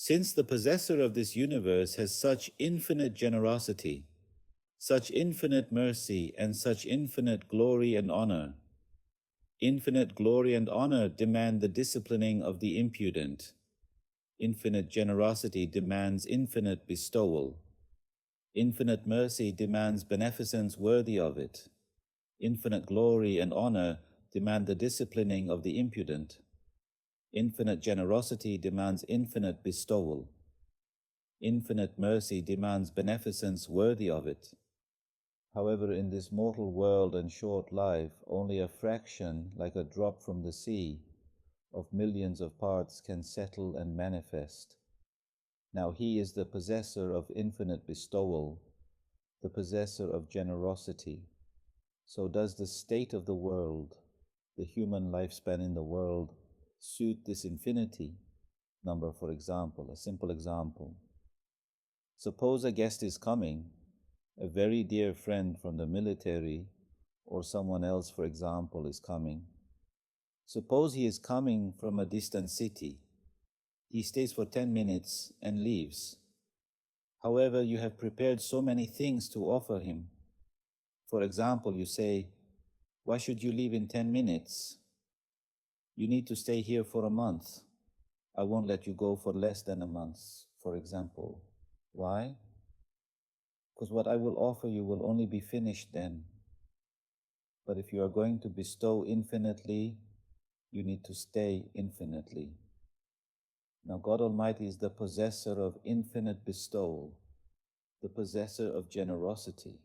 Since the possessor of this universe has such infinite generosity, such infinite mercy, and such infinite glory and honor, infinite glory and honor demand the disciplining of the impudent. Infinite generosity demands infinite bestowal. Infinite mercy demands beneficence worthy of it. Infinite glory and honor demand the disciplining of the impudent. Infinite generosity demands infinite bestowal. Infinite mercy demands beneficence worthy of it. However, in this mortal world and short life, only a fraction, like a drop from the sea, of millions of parts can settle and manifest. Now he is the possessor of infinite bestowal, the possessor of generosity. So does the state of the world, the human lifespan in the world, suit this infinity number? For example, a simple example. Suppose a guest is coming, a very dear friend from the military, or someone else, for example, is coming. Suppose he is coming from a distant city. He stays for 10 minutes and leaves. However, you have prepared so many things to offer him. For example, you say, "Why should you leave in 10 minutes? You need to stay here for a month. I won't let you go for less than a month," for example. Why? Because what I will offer you will only be finished then. But if you are going to bestow infinitely, you need to stay infinitely. Now, God Almighty is the possessor of infinite bestowal, the possessor of generosity,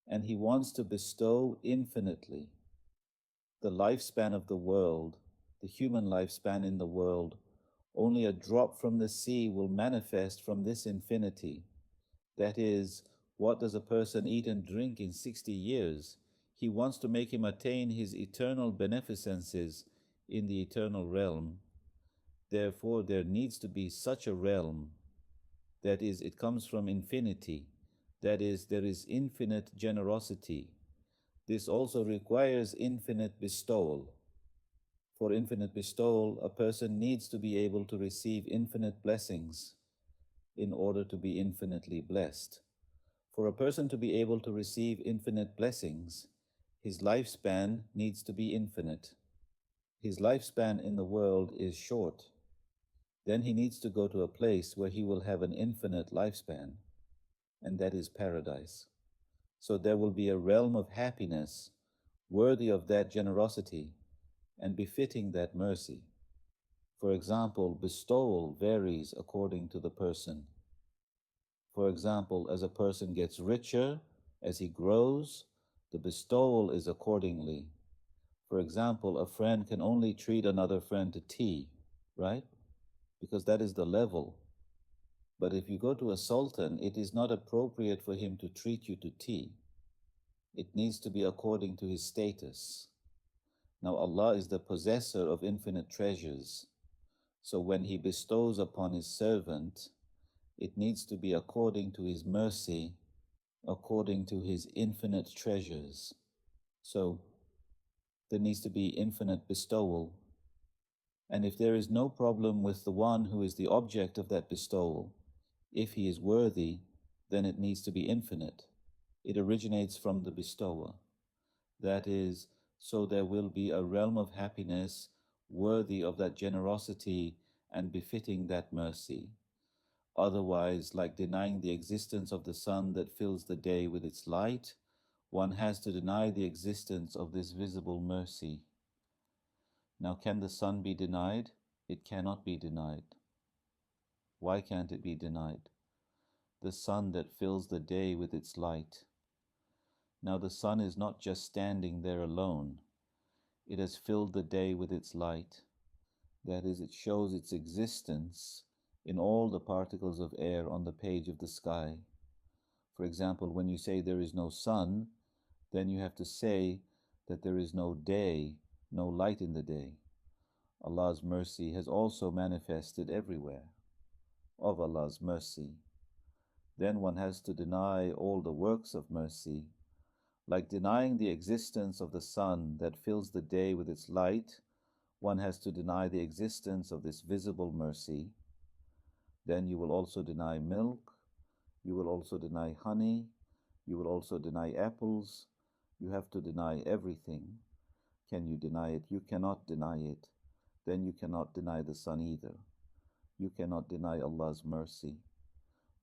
and He wants to bestow infinitely. The lifespan of the world, the human lifespan in the world, only a drop from the sea will manifest from this infinity. That is, what does a person eat and drink in 60 years? He wants to make him attain his eternal beneficences in the eternal realm. Therefore, there needs to be such a realm. That is, it comes from infinity. That is, there is infinite generosity. This also requires infinite bestowal. For infinite bestowal, a person needs to be able to receive infinite blessings in order to be infinitely blessed. For a person to be able to receive infinite blessings, his lifespan needs to be infinite. His lifespan in the world is short. Then he needs to go to a place where he will have an infinite lifespan, and that is paradise. So there will be a realm of happiness worthy of that generosity and befitting that mercy. For example, bestowal varies according to the person. For example, as a person gets richer, as he grows, the bestowal is accordingly. For example, a friend can only treat another friend to tea, right? Because that is the level. But if you go to a sultan, it is not appropriate for him to treat you to tea. It needs to be according to his status. Now, Allah is the possessor of infinite treasures. So when He bestows upon His servant, it needs to be according to His mercy, according to His infinite treasures. So there needs to be infinite bestowal. And if there is no problem with the one who is the object of that bestowal, if he is worthy, then it needs to be infinite. It originates from the bestower. That is, so there will be a realm of happiness worthy of that generosity and befitting that mercy. Otherwise, like denying the existence of the sun that fills the day with its light, one has to deny the existence of this visible mercy. Now, can the sun be denied? It cannot be denied. Why can't it be denied? The sun that fills the day with its light. Now, the sun is not just standing there alone. It has filled the day with its light. That is, it shows its existence in all the particles of air on the page of the sky. For example, when you say there is no sun, then you have to say that there is no day, no light in the day. Allah's mercy has also manifested everywhere of Allah's mercy. Then one has to deny all the works of mercy, like denying the existence of the sun that fills the day with its light. One has to deny the existence of this visible mercy. then you will also deny milk, you will also deny honey, you will also deny apples. You have to deny everything. Can you deny it? You cannot deny it. Then you cannot deny the sun either. You cannot deny Allah's mercy.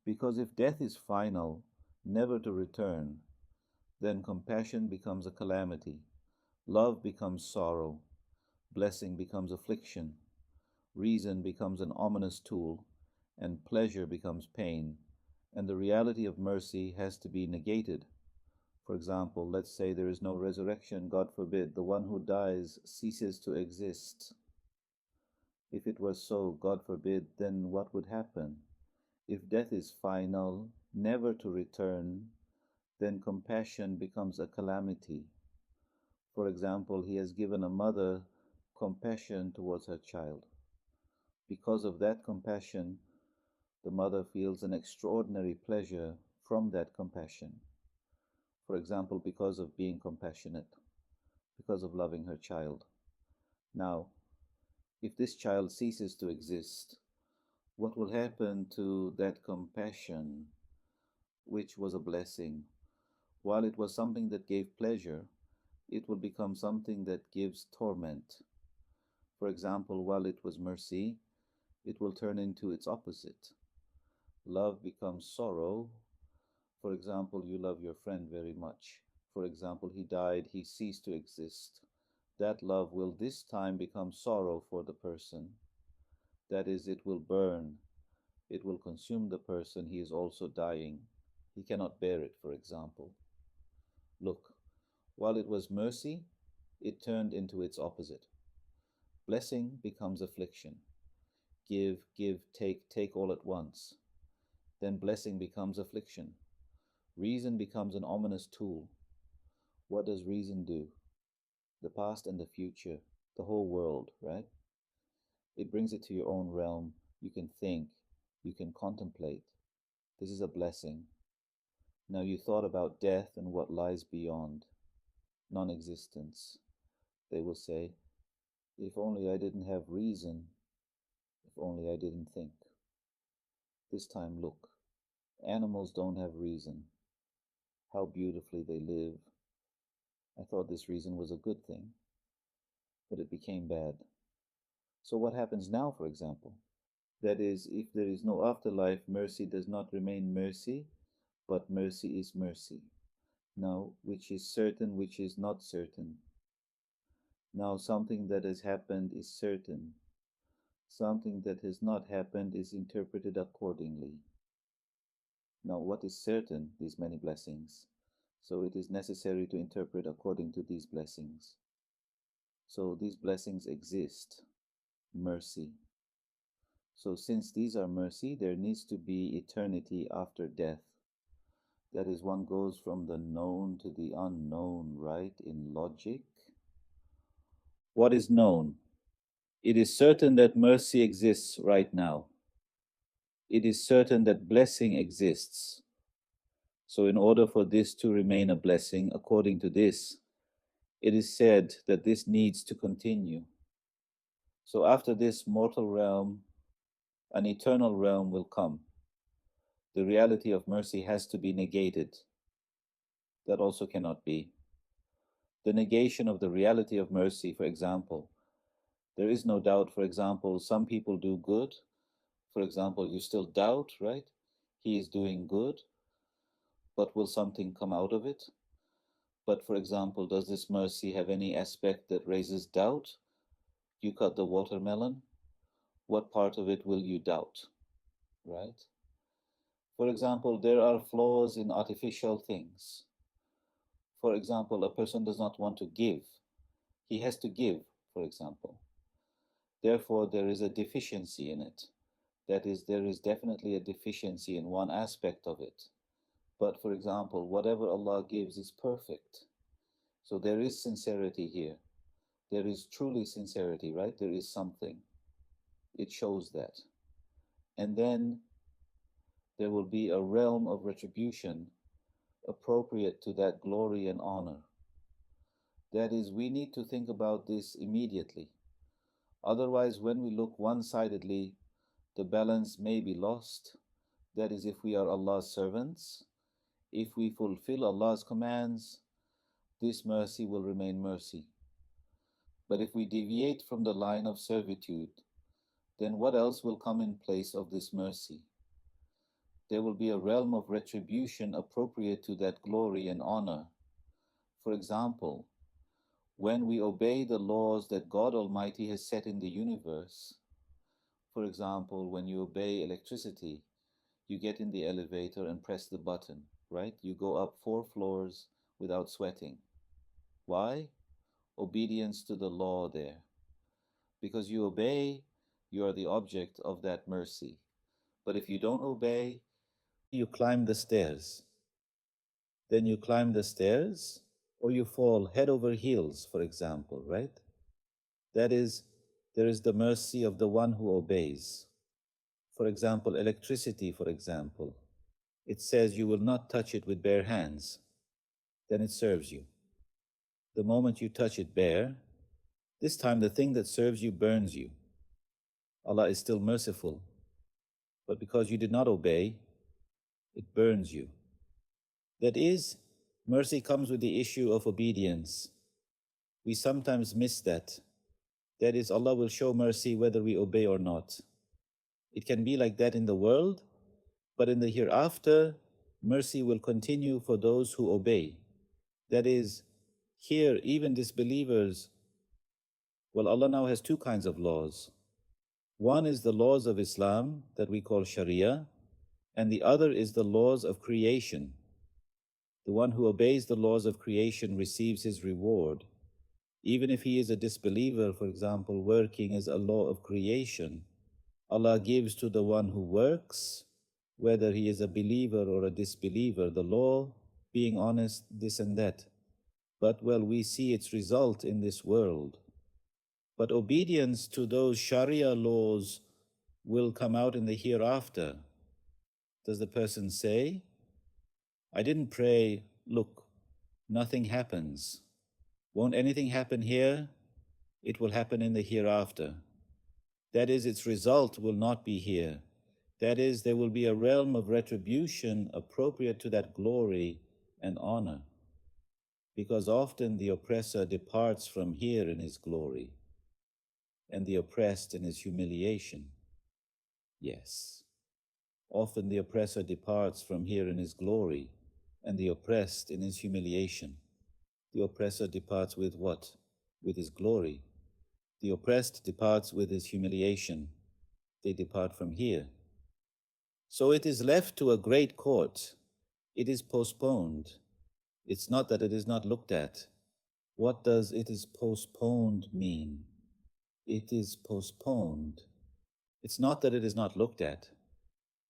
Because if death is final, never to return, then compassion becomes a calamity, love becomes sorrow, blessing becomes affliction, reason becomes an ominous tool, and pleasure becomes pain, and the reality of mercy has to be negated. For example, let's say there is no resurrection, God forbid, the one who dies ceases to exist. If it was so, God forbid, then what would happen? If death is final, never to return, then compassion becomes a calamity. For example, he has given a mother compassion towards her child. Because of that compassion, the mother feels an extraordinary pleasure from that compassion. For example, because of being compassionate, because of loving her child. Now, if this child ceases to exist, what will happen to that compassion, which was a blessing? While it was something that gave pleasure, it will become something that gives torment. For example, while it was mercy, it will turn into its opposite. Love becomes sorrow. For example, you love your friend very much. For example, he died, he ceased to exist. That love will this time become sorrow for the person. That is, it will burn. It will consume the person. He is also dying. He cannot bear it, for example. Look, while it was mercy, it turned into its opposite. Blessing becomes affliction. Give, give, take all at once. Then blessing becomes affliction. Reason becomes an ominous tool. What does reason do? The past and the future, the whole world, right? It brings it to your own realm. You can think, you can contemplate. This is a blessing. Now you thought about death and what lies beyond, non-existence. They will say, if only I didn't have reason, if only I didn't think. This time look, animals don't have reason. How beautifully they live. I thought this reason was a good thing, but it became bad. So what happens now, for example? That is, if there is no afterlife, mercy does not remain mercy, but mercy is mercy. Now, which is certain, which is not certain? Now, something that has happened is certain. Something that has not happened is interpreted accordingly. Now, what is certain? These many blessings. So it is necessary to interpret according to these blessings. So these blessings exist. Mercy. So since these are mercy, there needs to be eternity after death. That is, one goes from the known to the unknown, right, in logic. What is known? It is certain that mercy exists right now. It is certain that blessing exists. So in order for this to remain a blessing, according to this, it is said that this needs to continue. So after this mortal realm, an eternal realm will come. The reality of mercy has to be negated. That also cannot be. The negation of the reality of mercy, for example, there is no doubt, for example, some people do good. For example, you still doubt, right? He is doing good, but will something come out of it? But for example, does this mercy have any aspect that raises doubt? You cut the watermelon, what part of it will you doubt, right? For example, there are flaws in artificial things. For example, a person does not want to give. He has to give, for example. Therefore, there is a deficiency in it. That is, there is definitely a deficiency in one aspect of it. But for example, whatever Allah gives is perfect. So there is sincerity here. There is truly sincerity, right? There is something. It shows that. And then there will be a realm of retribution appropriate to that glory and honor. That is, we need to think about this immediately. Otherwise, when we look one-sidedly, the balance may be lost. That is, if we are Allah's servants, if we fulfill Allah's commands, this mercy will remain mercy. But if we deviate from the line of servitude, then what else will come in place of this mercy? There will be a realm of retribution appropriate to that glory and honor. For example, when we obey the laws that God Almighty has set in the universe, for example, when you obey electricity, you get in the elevator and press the button, right? You go up 4 floors without sweating. Why? Obedience to the law there. Because you obey, you are the object of that mercy. But if you don't obey, you climb the stairs. Then you climb the stairs, or you fall head over heels, for example, right? That is, there is the mercy of the one who obeys. For example, electricity, for example. It says you will not touch it with bare hands. Then it serves you. The moment you touch it bare, this time the thing that serves you burns you. Allah is still merciful, but because you did not obey, it burns you. That is, mercy comes with the issue of obedience. We sometimes miss that. That is, Allah will show mercy whether we obey or not. It can be like that in the world, but in the hereafter, mercy will continue for those who obey. That is, here, even disbelievers, well, Allah now has 2 kinds of laws. One is the laws of Islam that we call Sharia, and the other is the laws of creation. The one who obeys the laws of creation receives his reward. Even if he is a disbeliever, for example, working as a law of creation, Allah gives to the one who works, whether he is a believer or a disbeliever, the law, being honest, this and that. But, well, we see its result in this world. But obedience to those Sharia laws will come out in the hereafter. Does the person say, I didn't pray, look, nothing happens. Won't anything happen here? It will happen in the hereafter. That is, its result will not be here. That is, there will be a realm of retribution appropriate to that glory and honor. Because often the oppressor departs from here in his glory, and the oppressed in his humiliation. Yes, often the oppressor departs from here in his glory, and the oppressed in his humiliation. The oppressor departs with what? With his glory. The oppressed departs with his humiliation. They depart from here. So it is left to a great court. It is postponed. It's not that it is not looked at. What does it is postponed mean? It is postponed. It's not that it is not looked at.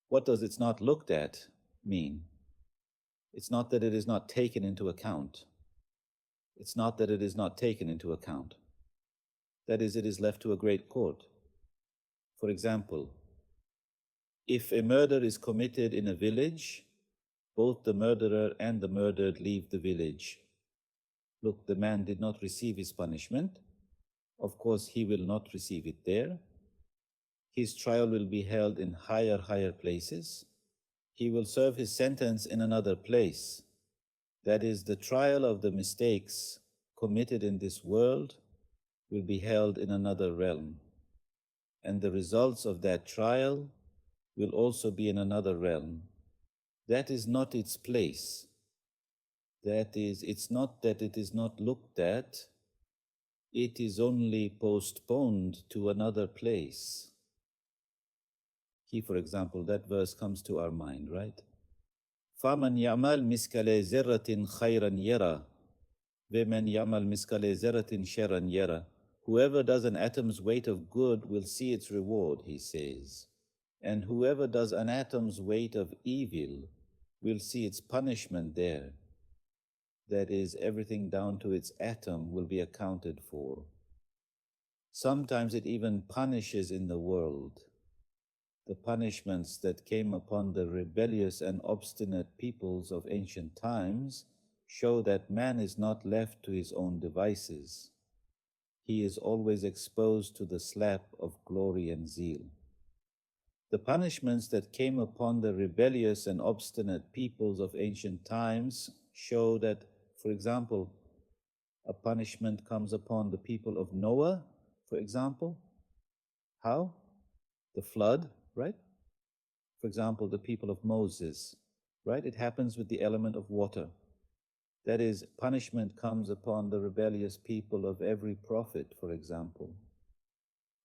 What does it's not looked at mean? It's not that it is not taken into account. It's not that it is not taken into account. That is, it is left to a great court. For example, if a murder is committed in a village, both the murderer and the murdered leave the village. Look, the man did not receive his punishment. Of course, he will not receive it there. His trial will be held in higher places. He will serve his sentence in another place. That is, the trial of the mistakes committed in this world will be held in another realm. And the results of that trial will also be in another realm. That is not its place. That is, it's not that it is not looked at, it is only postponed to another place. Here, for example, that verse comes to our mind, right? فَمَنْ يَعْمَلْ مِسْكَلَ زَرَّةٍ خَيْرًا يَرَى وَمَنْ يَعْمَلْ مِسْكَلَ زَرَّةٍ شَرًّا يَرَى. Whoever does an atom's weight of good will see its reward, he says. And whoever does an atom's weight of evil will see its punishment there. That is, everything down to its atom will be accounted for. Sometimes it even punishes in the world. The punishments that came upon the rebellious and obstinate peoples of ancient times show that man is not left to his own devices. He is always exposed to the slap of glory and zeal. The punishments that came upon the rebellious and obstinate peoples of ancient times show that, for example, a punishment comes upon the people of Noah, for example. How? The flood, right? For example, the people of Moses, right? It happens with the element of water. That is, punishment comes upon the rebellious people of every prophet, for example.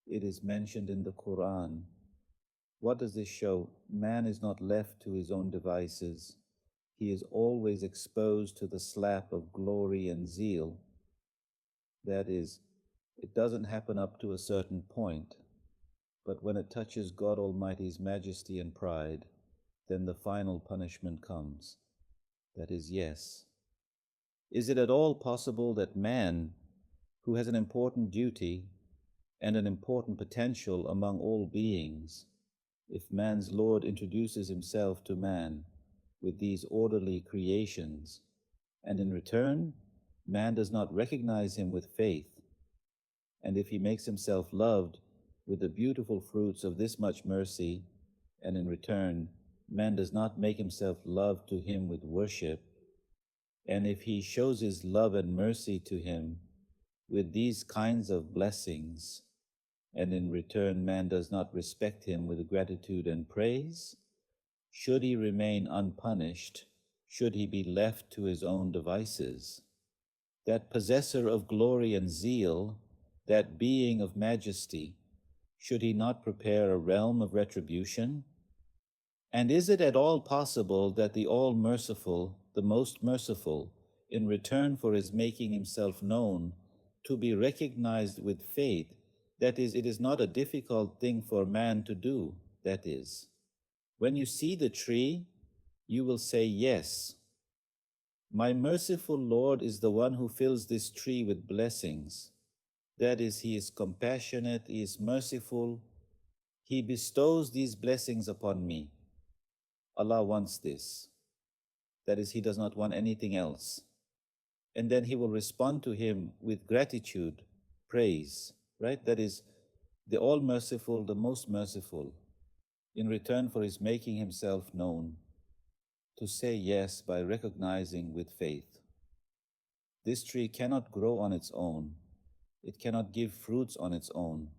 It is mentioned in the Quran. What does this show? Man is not left to his own devices. He is always exposed to the slap of glory and zeal. That is, it doesn't happen up to a certain point, but when it touches God Almighty's majesty and pride, then the final punishment comes. That is, yes. Is it at all possible that man, who has an important duty and an important potential among all beings, if man's Lord introduces himself to man with these orderly creations, and in return, man does not recognize him with faith, and if he makes himself loved with the beautiful fruits of this much mercy, and in return, man does not make himself loved to him with worship, and if he shows his love and mercy to him with these kinds of blessings, and in return man does not respect him with gratitude and praise, should he remain unpunished? Should he be left to his own devices? That possessor of glory and zeal, that being of majesty, should he not prepare a realm of retribution? And is it at all possible that the all-merciful, the most merciful, in return for his making himself known, to be recognized with faith, that is, it is not a difficult thing for man to do, that is, when you see the tree, you will say, yes, my merciful Lord is the one who fills this tree with blessings. That is, he is compassionate, he is merciful, he bestows these blessings upon me. Allah wants this. That is, he does not want anything else. And then he will respond to him with gratitude, praise, right? That is, the all-merciful, the most merciful, in return for his making himself known, to say yes by recognizing with faith. This tree cannot grow on its own. It cannot give fruits on its own.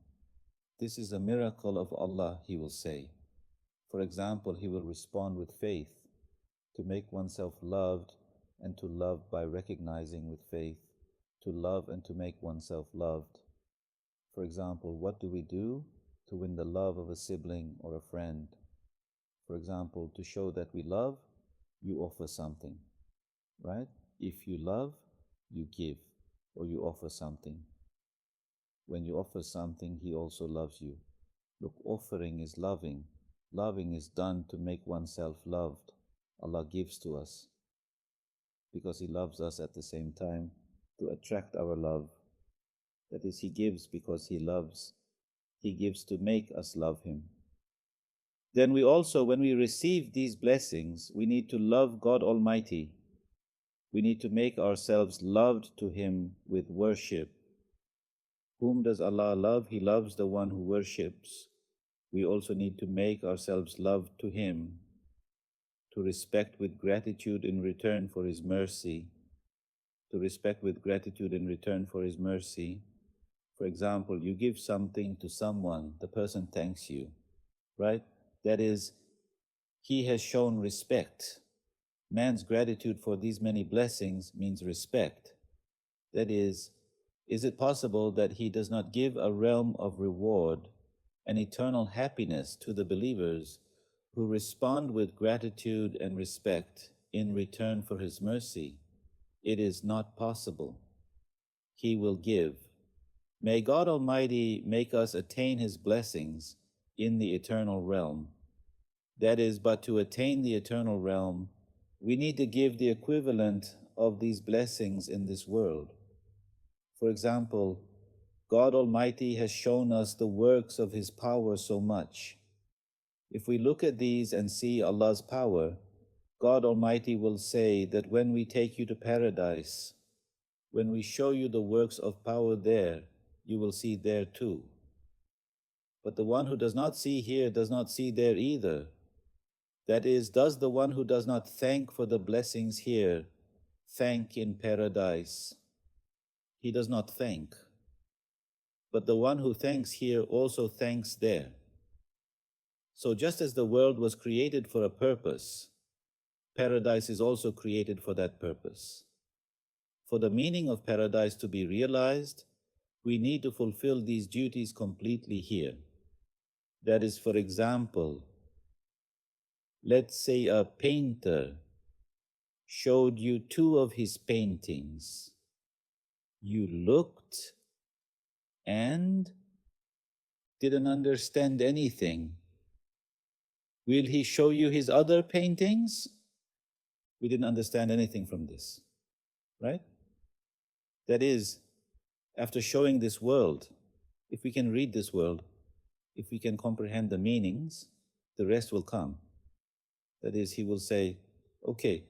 This is a miracle of Allah, he will say. For example, he will respond with faith, to make oneself loved and to love by recognizing with faith, to love and to make oneself loved. For example, what do we do to win the love of a sibling or a friend? For example, to show that we love, you offer something, right? If you love, you give, or you offer something. When you offer something, he also loves you. Look, offering is loving. Loving is done to make oneself loved. Allah gives to us because he loves us at the same time to attract our love. That is, he gives because he loves. He gives to make us love him. Then we also, when we receive these blessings, we need to love God Almighty. We need to make ourselves loved to him with worship. Whom does Allah love? He loves the one who worships. We also need to make ourselves loved to him, to respect with gratitude in return for his mercy, to respect with gratitude in return for his mercy. For example, you give something to someone, the person thanks you, right? That is, he has shown respect. Man's gratitude for these many blessings means respect. That is it possible that he does not give a realm of reward, an eternal happiness to the believers who respond with gratitude and respect in return for his mercy? It is not possible. He will give. May God Almighty make us attain his blessings in the eternal realm. That is, but to attain the eternal realm, we need to give the equivalent of these blessings in this world. For example, God Almighty has shown us the works of his power so much. If we look at these and see Allah's power, God Almighty will say that when we take you to paradise, when we show you the works of power there, you will see there too. But the one who does not see here does not see there either. That is, does the one who does not thank for the blessings here thank in paradise? He does not thank. But the one who thanks here also thanks there. So just as the world was created for a purpose, paradise is also created for that purpose. For the meaning of paradise to be realized, we need to fulfill these duties completely here. That is, for example, let's say a painter showed you two of his paintings. You looked and didn't understand anything. Will he show you his other paintings? We didn't understand anything from this, right? That is, after showing this world, if we can read this world, if we can comprehend the meanings, the rest will come. That is, he will say, okay,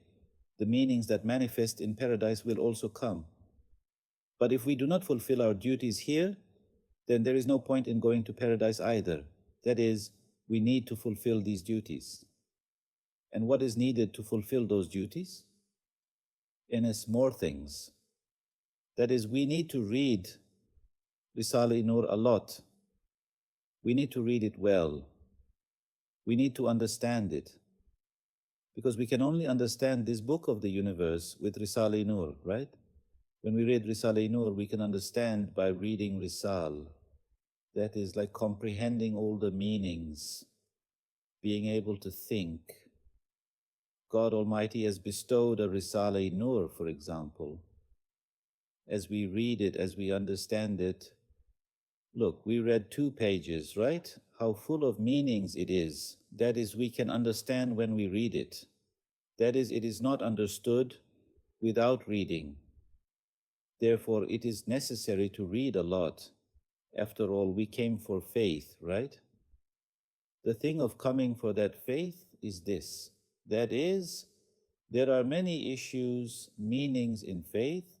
the meanings that manifest in paradise will also come. But if we do not fulfill our duties here, then there is no point in going to paradise either. That is, we need to fulfill these duties. And what is needed to fulfill those duties? More things. That is, we need to read Risale-i-Nur a lot. We need to read it well. We need to understand it. Because we can only understand this book of the universe with Risale-i-Nur, right? When we read Risale-i-Nur, we can understand by reading Risal. That is like comprehending all the meanings, being able to think. God Almighty has bestowed a Risale-i-Nur, for example. As we read it, as we understand it, look, we read 2 pages, right? How full of meanings it is. That is, we can understand when we read it. That is, it is not understood without reading. Therefore, it is necessary to read a lot. After all, we came for faith, right? The thing of coming for that faith is this. That is, there are many issues, meanings in faith.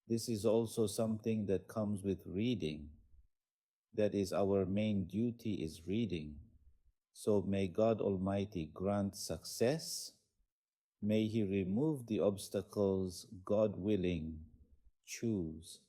This is also something that comes with reading. That is, our main duty is reading. So may God Almighty grant success. May He remove the obstacles, God willing. Choose.